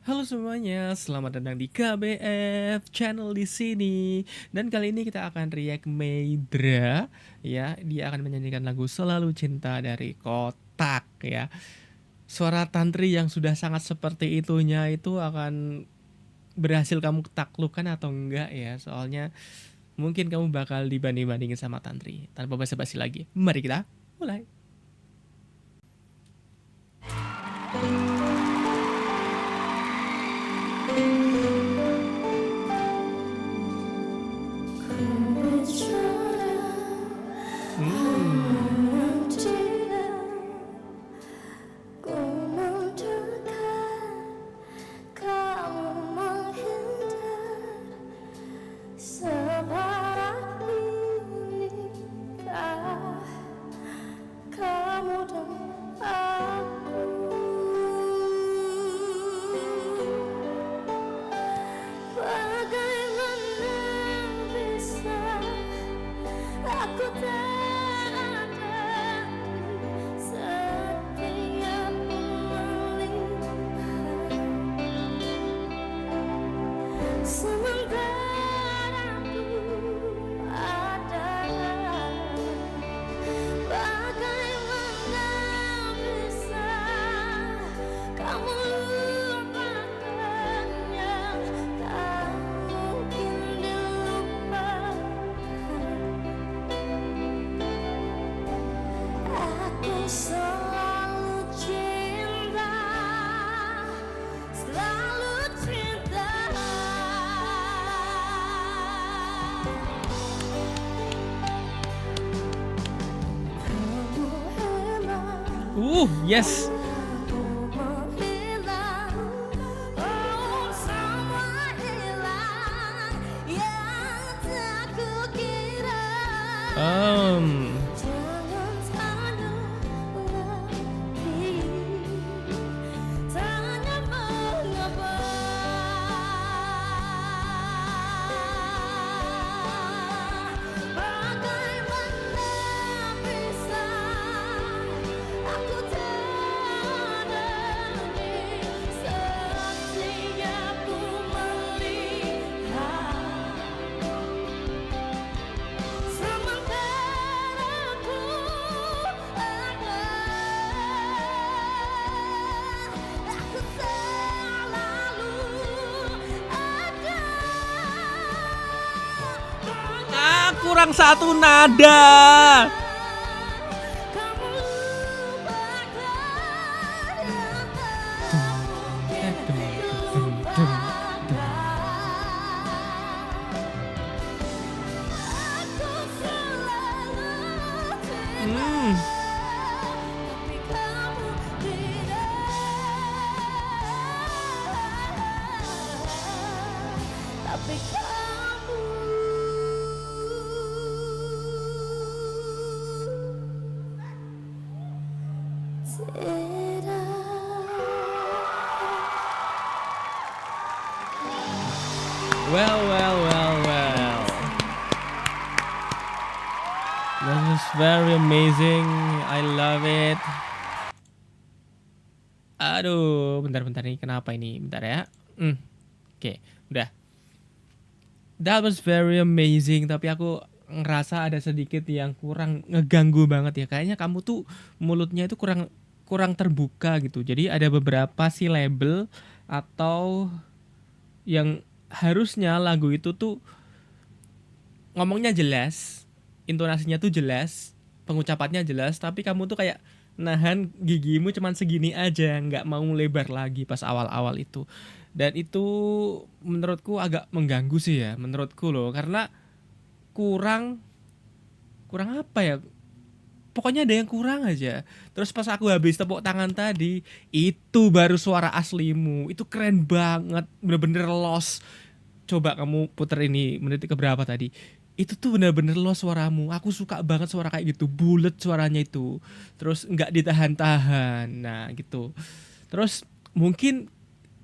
Halo semuanya, selamat datang di KBF Channel di sini. Dan kali ini kita akan react Meidra, ya. Dia akan menyanyikan lagu Selalu Cinta dari Kotak, ya. Suara tantri yang sudah sangat seperti itunya itu akan berhasil kamu taklukkan atau enggak ya? Soalnya mungkin kamu bakal dibanding-bandingin sama tantri. Tanpa basa-basi lagi, mari kita mulai. Hmm. Selalu cinta, selalu cinta. Kamu hilang, Yes. aku menghilang, oh semua hilang yang tak kukira. Jangan tanya lagi, tanya mengapa. Bagaimana bisa aku tenang saat tiapku melihat sementara ku ada. Aku selalu ada. Kurang satu nada. Kamu lupakan yang tak mungkin dilupakan. Aku selalu cinta, tapi kamu tidak. Tapi kamu tidak. Well. That was very amazing. I love it. Aduh, bentar nih. Kenapa ini? Bentar ya. Oke, udah. That was very amazing. Tapi aku ngerasa ada sedikit yang kurang ngeganggu banget ya. Kayaknya kamu tuh mulutnya itu kurang terbuka gitu. Jadi ada beberapa sih label atau yang harusnya lagu itu tuh ngomongnya jelas, intonasinya tuh jelas, pengucapannya jelas, tapi kamu tuh kayak nahan gigimu cuman segini aja, nggak mau lebar lagi pas awal-awal itu. Dan itu menurutku agak mengganggu sih ya, menurutku loh, karena kurang kurang apa ya? Pokoknya ada yang kurang aja. Terus pas aku habis tepuk tangan tadi, itu baru suara aslimu. Itu keren banget, bener-bener lost. Coba kamu puter ini menit ke berapa tadi? Itu tuh bener-bener lo suaramu. Aku suka banget suara kayak gitu, bulet suaranya itu. Terus nggak ditahan-tahan. Nah, gitu. Terus mungkin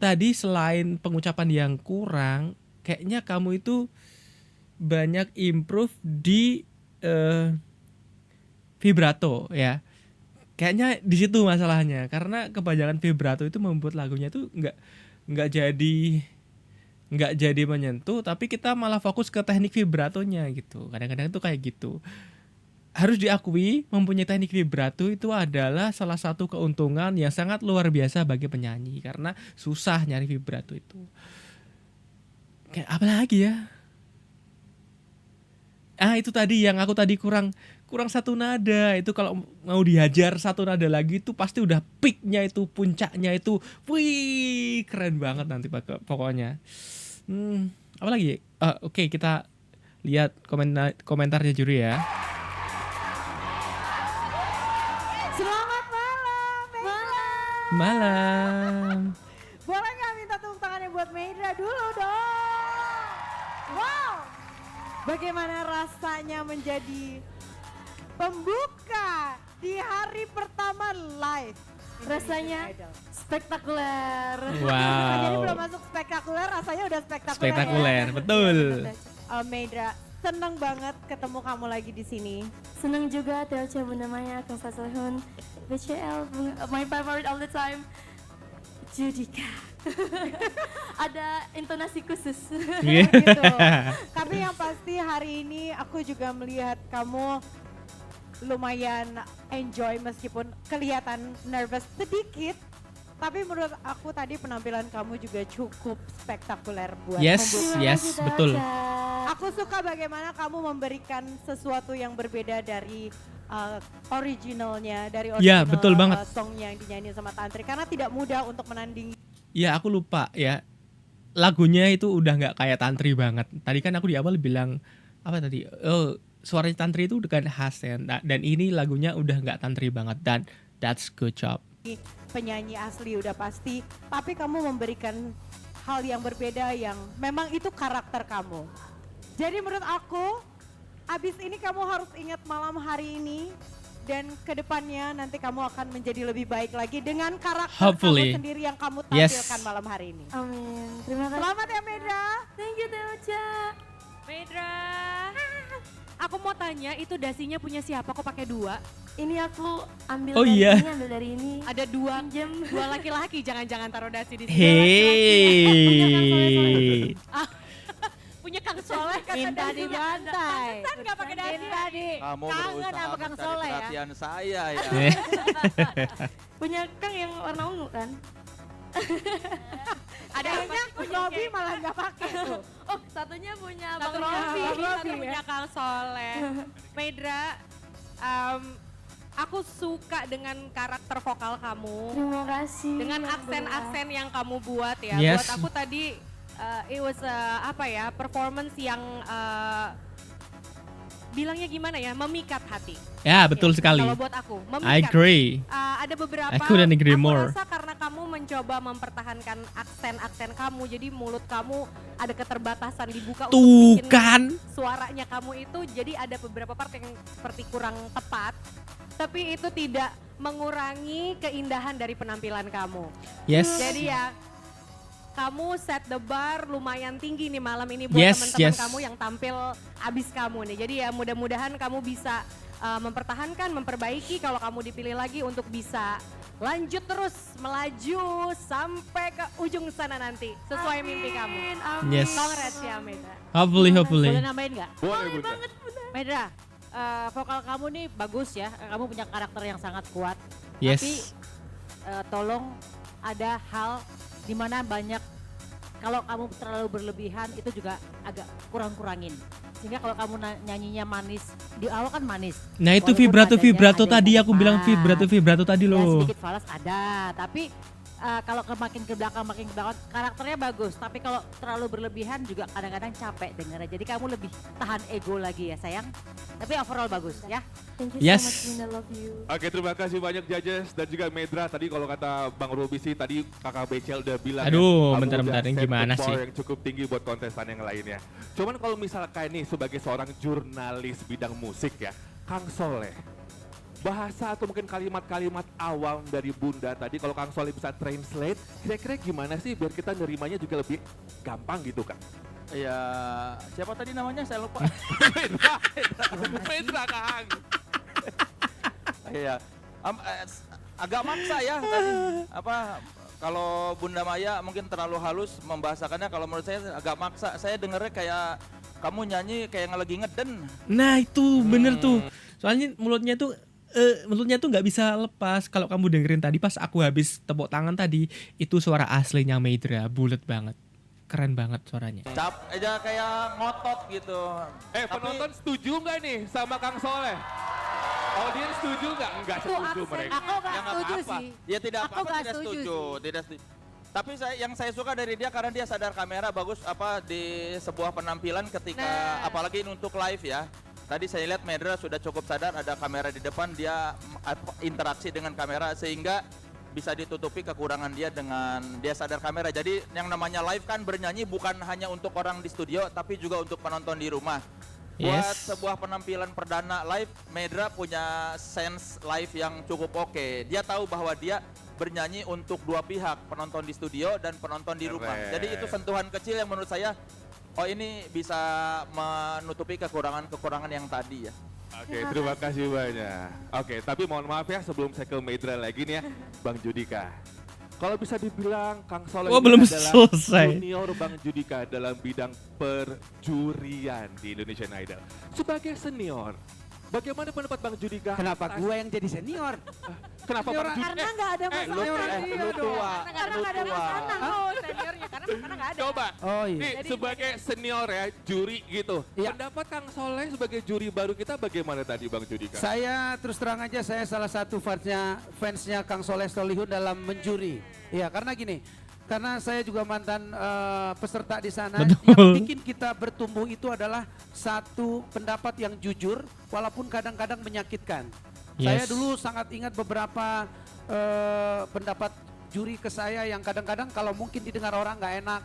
tadi selain pengucapan yang kurang, kayaknya kamu itu banyak improve di eh, vibrato ya. Kayaknya di situ masalahnya karena kebanyakan vibrato itu membuat lagunya tuh nggak jadi menyentuh, tapi kita malah fokus ke teknik vibratonya gitu. Kadang-kadang tuh kayak gitu. Harus diakui, mempunyai teknik vibrato itu adalah salah satu keuntungan yang sangat luar biasa bagi penyanyi karena susah nyari vibrato itu. Kayak apa lagi ya? Itu tadi yang aku tadi kurang satu nada. Itu kalau mau dihajar satu nada lagi itu pasti udah peaknya itu, puncaknya itu. Wih, keren banget nanti pokoknya. Apa lagi? Oke, kita lihat komentarnya juri ya. Selamat malam, Meidra. Malam. Boleh nggak minta tepuk tangannya buat Meidra dulu dong? Wow, bagaimana rasanya menjadi pembuka di hari pertama live? Rasanya Indonesian Idol. spektakuler. Jadi belum Wow. masuk spektakuler, rasanya udah spektakuler. Spektakuler, Ya? betul. Meidra, seneng banget ketemu kamu lagi di sini. Senang juga Telce Bunda Maya, Kang Fasalhun, BCL, my favorite all the time, Judika. Ada intonasi khusus. Iya. Gitu. Tapi yang pasti hari ini aku juga melihat kamu lumayan enjoy meskipun kelihatan nervous sedikit. Tapi menurut aku tadi penampilan kamu juga cukup spektakuler buat Yes, membuka. yes, Terima kasih, betul. Telce. Aku suka bagaimana kamu memberikan sesuatu yang berbeda dari originalnya, dari Ya, original betul banget. songnya yang dinyanyi sama Tantri. Karena tidak mudah untuk menandingi. Ya aku lupa ya. Lagunya itu udah nggak kayak Tantri banget. Tadi kan aku di awal bilang apa tadi? Oh, suaranya Tantri itu kan khas ya. Dan ini lagunya udah nggak Tantri banget dan that's good job. Penyanyi asli udah pasti, tapi kamu memberikan hal yang berbeda yang memang itu karakter kamu. Jadi menurut aku, abis ini kamu harus ingat malam hari ini dan kedepannya nanti kamu akan menjadi lebih baik lagi dengan karakter Hopefully. kamu sendiri yang kamu Yes. tampilkan malam hari ini. Amin. Terima kasih. Selamat ya Meidra. Thank you Telce. Meidra, aku mau tanya itu dasinya punya siapa kok pakai dua? Ini aku ambil Oh, dari iya. ini, ambil dari ini. Ada dua, Pinjem. dua laki-laki, jangan-jangan taruh dasi di sini. Hey. Punya Kang Soleh, Minta dibantai. Pantesan nggak pakai dasi. Minta di Kamu kangen berusaha sama Kang mencari Soleh ya. perhatian saya ya. Punya Kang yang warna ungu kan? Ada Kayaknya Robi malah nggak pakai tuh. Oh, satunya punya satu Bang Robi, Robi. satu punya Kang Soleh. Meidra, aku suka dengan karakter vokal kamu. Terima kasih. Dengan Ya, aksen-aksen yang kamu buat ya. Yes. Buat aku tadi it was apa ya, performance yang bilangnya gimana ya, memikat hati. Ya, betul Ya, sekali. Kalau buat aku, I memikat. agree. Ada beberapa, I couldn't agree aku more. rasa karena kamu mencoba mempertahankan aksen-aksen kamu, jadi mulut kamu ada keterbatasan dibuka Tuh untuk bikin kan. suaranya kamu itu, jadi ada beberapa part yang seperti kurang tepat, tapi itu tidak mengurangi keindahan dari penampilan kamu. Yes. Jadi ya, kamu set the bar lumayan tinggi nih malam ini buat Yes, teman-teman yes. kamu yang tampil abis kamu nih. Jadi ya mudah-mudahan kamu bisa mempertahankan, memperbaiki kalau kamu dipilih lagi untuk bisa lanjut terus melaju sampai ke ujung sana nanti sesuai mimpi kamu. Amin. Yes. Congrats ya Meidra. Hopefully, hopefully. Boleh nambahin nggak? Boleh Bunda. Meidra, vokal kamu nih bagus ya, kamu punya karakter yang sangat kuat. Yes. Tapi tolong ada hal di mana banyak, kalau kamu terlalu berlebihan itu juga agak kurang-kurangin. Sehingga kalau kamu nyanyinya manis, di awal kan manis. Nah itu Walaupun vibrato nadanya tadi ada aku yang bilang tepat. vibrato tadi Ya loh. sedikit falas ada, tapi kalau makin ke belakang karakternya bagus. Tapi kalau terlalu berlebihan juga kadang-kadang capek dengarnya. Jadi kamu lebih tahan ego lagi ya sayang. Tapi overall bagus ya. Thank you Yes. so much, Bunda, love you. Oke, terima kasih banyak judges dan juga Meidra. Tadi kalau kata Bang Robi sih, tadi kakak Becel udah bilang Aduh, kamu bentar-bentar, udah ini set gimana the bar sih? yang cukup tinggi buat kontestan yang lainnya. Cuman kalau misalkan nih sebagai seorang jurnalis bidang musik ya, Kang Soleh, bahasa atau mungkin kalimat-kalimat awam dari Bunda tadi, kalau Kang Soleh bisa translate, kira-kira gimana sih biar kita nerimanya juga lebih gampang gitu Kang? Ya, siapa tadi namanya? Saya lupa. Meidra Kang. Iya. Agak maksa ya tadi. Apa Kalau Bunda Maya mungkin terlalu halus membahasakannya. Kalau menurut saya agak maksa. Saya dengernya kayak kamu nyanyi kayak lagi ngeden. Nah itu bener tuh. Soalnya mulutnya tuh nggak bisa lepas. Kalau kamu dengerin tadi pas aku habis tepuk tangan tadi, itu suara aslinya Maidra, bulat banget, keren banget suaranya. Cap aja kayak ngotot gitu. Penonton setuju nggak nih sama Kang Soleh? Audiens setuju nggak? Nggak setuju mereka. Aku gak Ya nggak setuju apa-apa. sih. Ya tidak Aku apa-apa, nggak tidak setuju setuju, tidak setuju. Tapi yang saya suka dari dia karena dia sadar kamera bagus di sebuah penampilan ketika Nah. apalagi ini untuk live ya. Tadi saya lihat Maidra sudah cukup sadar ada kamera di depan, dia interaksi dengan kamera sehingga bisa ditutupi kekurangan dia dengan dia sadar kamera. Jadi yang namanya live kan bernyanyi bukan hanya untuk orang di studio tapi juga untuk penonton di rumah. Buat Yes. sebuah penampilan perdana live, Maidra punya sense live yang cukup oke. Dia tahu bahwa dia bernyanyi untuk dua pihak, penonton di studio dan penonton di rumah. Keren. Jadi itu sentuhan kecil yang menurut saya, oh ini bisa menutupi kekurangan-kekurangan yang tadi ya. Oke, terima kasih banyak. Oke, tapi mohon maaf ya sebelum saya ke Maidra lagi nih ya, Bang Judika. Kalau bisa dibilang Kang Soleh Oh, ini belum adalah selesai. junior Bang Judika dalam bidang perjurian di Indonesian Idol. Sebagai senior, bagaimana pendapat Bang Judika? Kenapa gue yang jadi senior? Kenapa Bang Judika? Karena nggak ada masalah. Lu tua, Karena lu nggak ada tua. masalah seniornya, karena nggak ada. Coba, Oh iya. nih sebagai senior ya, juri gitu. Iya. Pendapat Kang Soleh sebagai juri baru kita bagaimana tadi Bang Judika? Saya terus terang aja saya salah satu fansnya Kang Soleh Solihun dalam menjuri. Iya karena gini, karena saya juga mantan peserta di sana. Betul. Yang bikin kita bertumbuh itu adalah satu pendapat yang jujur, walaupun kadang-kadang menyakitkan. Saya Yes. dulu sangat ingat beberapa pendapat juri ke saya yang kadang-kadang kalau mungkin didengar orang nggak enak,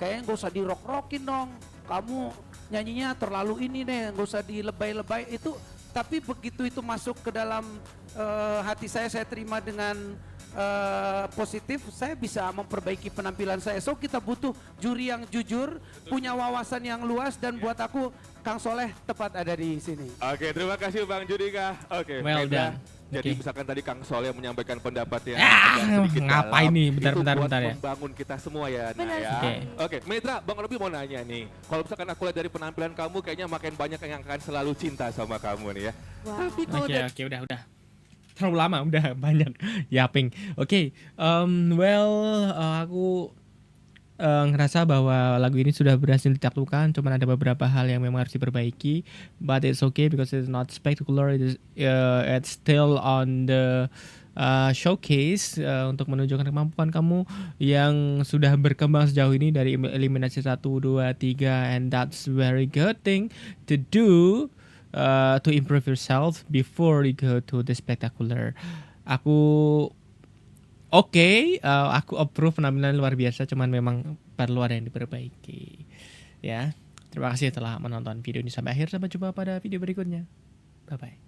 kayaknya nggak usah dirok-rokin dong, kamu nyanyinya terlalu ini deh, nggak usah dilebay-lebay itu. Tapi begitu itu masuk ke dalam hati saya terima dengan positif, saya bisa memperbaiki penampilan saya. So kita butuh juri yang jujur, punya wawasan yang luas, dan buat aku Kang Soleh tepat ada di sini. Oke, terima kasih Bang Judika. Oke, Well Maidra. done. Jadi Oke. misalkan tadi Kang Soleh menyampaikan pendapat yang Ah, agak sedikit ngapain dalam, nih? itu Bentar, buat bentar ya. membangun kita semua ya, Nah Benar ya. Oke. Oke, Maidra, Bang Robi mau nanya nih. Kalau misalkan aku lihat dari penampilan kamu, kayaknya makin banyak yang akan selalu cinta sama kamu nih ya. Tapi kalau dari Oke, udah. Terlalu lama, udah banyak yaping. Oke, aku ngerasa bahwa lagu ini sudah berhasil ditaklukkan. Cuman ada beberapa hal yang memang harus diperbaiki. But it's okay because it's not spectacular. It's still on the showcase untuk menunjukkan kemampuan kamu yang sudah berkembang sejauh ini dari eliminasi 1, 2, 3, and that's very good thing to do. To improve yourself before you go to the spectacular. Aku aku approve penampilan luar biasa, cuman memang perlu ada yang diperbaiki. Ya, terima kasih telah menonton video ini sampai akhir. Sampai jumpa pada video berikutnya. Bye bye.